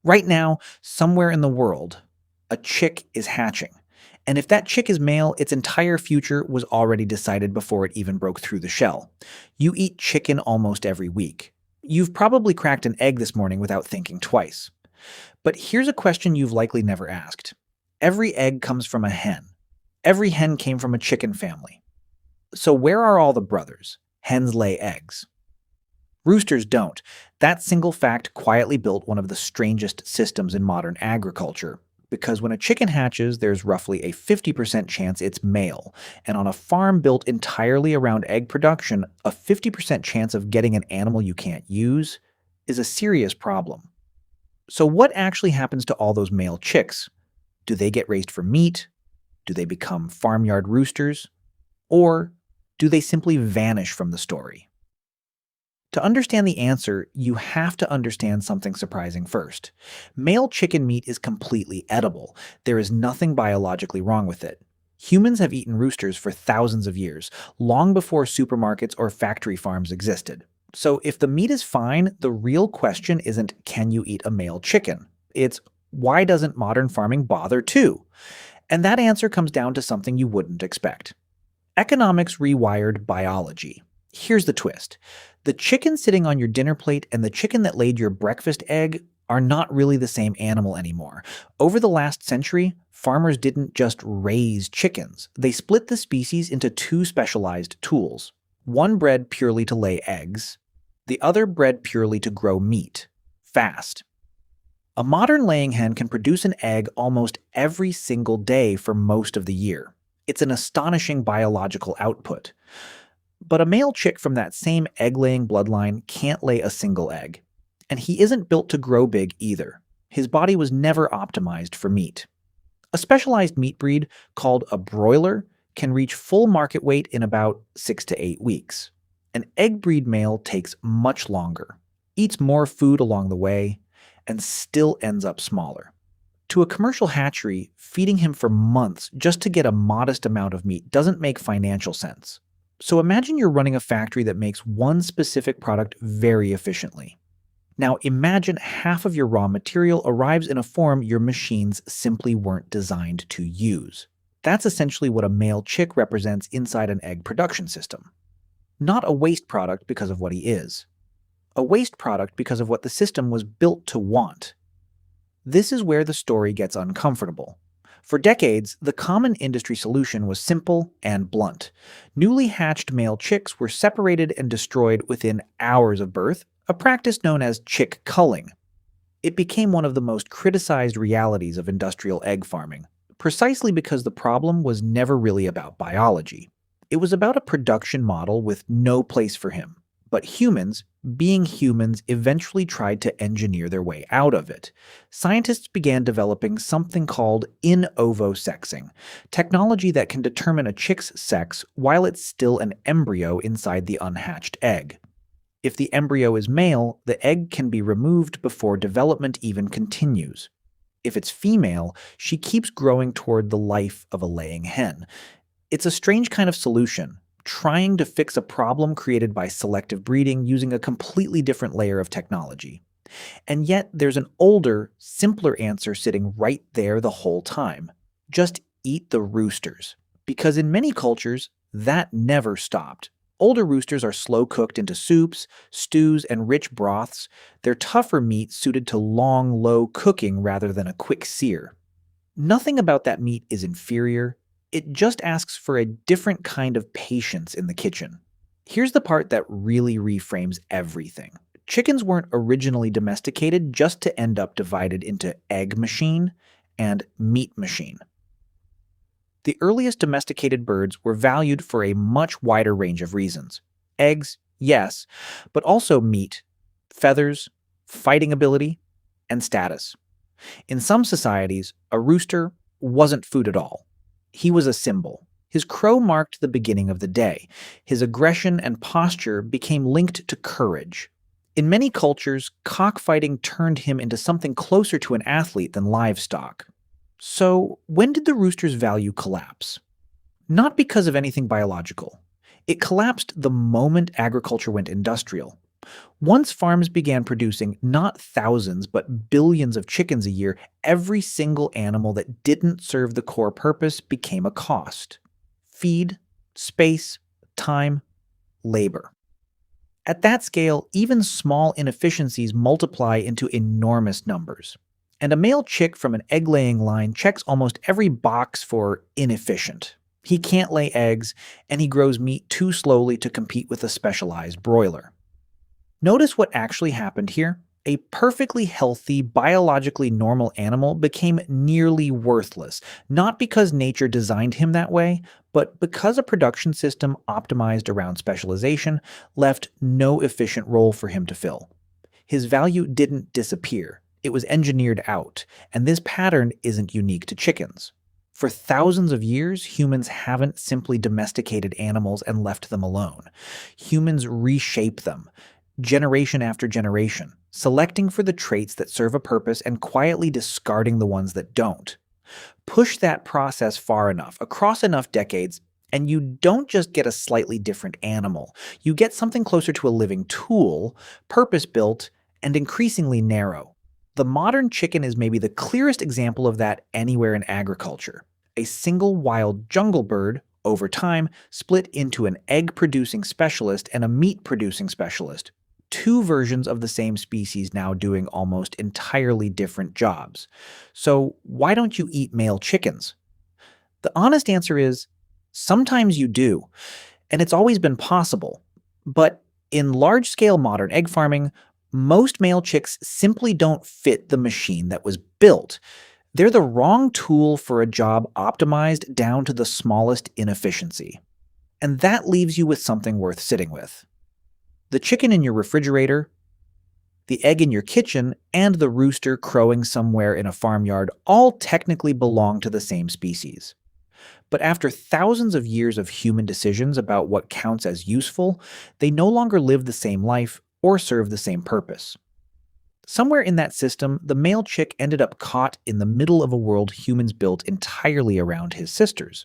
Right now, somewhere in the world, a chick is hatching. And if that chick is male, its entire future was already decided before it even broke through the shell. You eat chicken almost every week. You've probably cracked an egg this morning without thinking twice. But here's a question you've likely never asked. Every egg comes from a hen. Every hen came from a chicken family. So where are all the brothers? Hens lay eggs. Roosters don't. That single fact quietly built one of the strangest systems in modern agriculture. Because when a chicken hatches, there's roughly a 50% chance it's male. And on a farm built entirely around egg production, a 50% chance of getting an animal you can't use is a serious problem. So what actually happens to all those male chicks? Do they get raised for meat? Do they become farmyard roosters? Or do they simply vanish from the story? To understand the answer, you have to understand something surprising first. Male chicken meat is completely edible. There is nothing biologically wrong with it. Humans have eaten roosters for thousands of years, long before supermarkets or factory farms existed. So if the meat is fine, the real question isn't, can you eat a male chicken? It's, why doesn't modern farming bother too? And that answer comes down to something you wouldn't expect. Economics rewired biology. Here's the twist. The chicken sitting on your dinner plate and the chicken that laid your breakfast egg are not really the same animal anymore. Over the last century, farmers didn't just raise chickens. They split the species into two specialized tools. One bred purely to lay eggs, the other bred purely to grow meat, fast. A modern laying hen can produce an egg almost every single day for most of the year. It's an astonishing biological output. But a male chick from that same egg-laying bloodline can't lay a single egg. And he isn't built to grow big either. His body was never optimized for meat. A specialized meat breed, called a broiler, can reach full market weight in about 6 to 8 weeks. An egg breed male takes much longer, eats more food along the way, and still ends up smaller. To a commercial hatchery, feeding him for months just to get a modest amount of meat doesn't make financial sense. So imagine you're running a factory that makes one specific product very efficiently. Now imagine half of your raw material arrives in a form your machines simply weren't designed to use. That's essentially what a male chick represents inside an egg production system. Not a waste product because of what he is. A waste product because of what the system was built to want. This is where the story gets uncomfortable. For decades, the common industry solution was simple and blunt. Newly hatched male chicks were separated and destroyed within hours of birth, a practice known as chick culling. It became one of the most criticized realities of industrial egg farming, precisely because the problem was never really about biology. It was about a production model with no place for him. But humans, being humans, eventually tried to engineer their way out of it. Scientists began developing something called in ovo sexing, technology that can determine a chick's sex while it's still an embryo inside the unhatched egg. If the embryo is male, the egg can be removed before development even continues. If it's female, she keeps growing toward the life of a laying hen. It's a strange kind of solution, trying to fix a problem created by selective breeding using a completely different layer of technology. And yet there's an older, simpler answer sitting right there the whole time. Just eat the roosters. Because in many cultures, that never stopped. Older roosters are slow cooked into soups, stews, and rich broths. They're tougher meat suited to long, low cooking rather than a quick sear. Nothing about that meat is inferior. It just asks for a different kind of patience in the kitchen. Here's the part that really reframes everything. Chickens weren't originally domesticated just to end up divided into egg machine and meat machine. The earliest domesticated birds were valued for a much wider range of reasons. Eggs, yes, but also meat, feathers, fighting ability, and status. In some societies, a rooster wasn't food at all. He was a symbol. His crow marked the beginning of the day. His aggression and posture became linked to courage. In many cultures, cockfighting turned him into something closer to an athlete than livestock. So, when did the rooster's value collapse? Not because of anything biological. It collapsed the moment agriculture went industrial. Once farms began producing not thousands but billions of chickens a year, every single animal that didn't serve the core purpose became a cost: feed, space, time, labor. At that scale, even small inefficiencies multiply into enormous numbers. And a male chick from an egg laying line checks almost every box for inefficient. He can't lay eggs, and he grows meat too slowly to compete with a specialized broiler. Notice what actually happened here. A perfectly healthy, biologically normal animal became nearly worthless, not because nature designed him that way, but because a production system optimized around specialization left no efficient role for him to fill. His value didn't disappear, it was engineered out, and this pattern isn't unique to chickens. For thousands of years, humans haven't simply domesticated animals and left them alone. Humans reshape them, generation after generation, selecting for the traits that serve a purpose and quietly discarding the ones that don't. Push that process far enough, across enough decades, and you don't just get a slightly different animal. You get something closer to a living tool, purpose-built, and increasingly narrow. The modern chicken is maybe the clearest example of that anywhere in agriculture. A single wild jungle bird, over time, split into an egg-producing specialist and a meat-producing specialist. Two versions of the same species now doing almost entirely different jobs. So why don't you eat male chickens? The honest answer is, sometimes you do, and it's always been possible. But in large-scale modern egg farming, most male chicks simply don't fit the machine that was built. They're the wrong tool for a job optimized down to the smallest inefficiency. And that leaves you with something worth sitting with. The chicken in your refrigerator, the egg in your kitchen, and the rooster crowing somewhere in a farmyard all technically belong to the same species. But after thousands of years of human decisions about what counts as useful, they no longer live the same life or serve the same purpose. Somewhere in that system, the male chick ended up caught in the middle of a world humans built entirely around his sisters.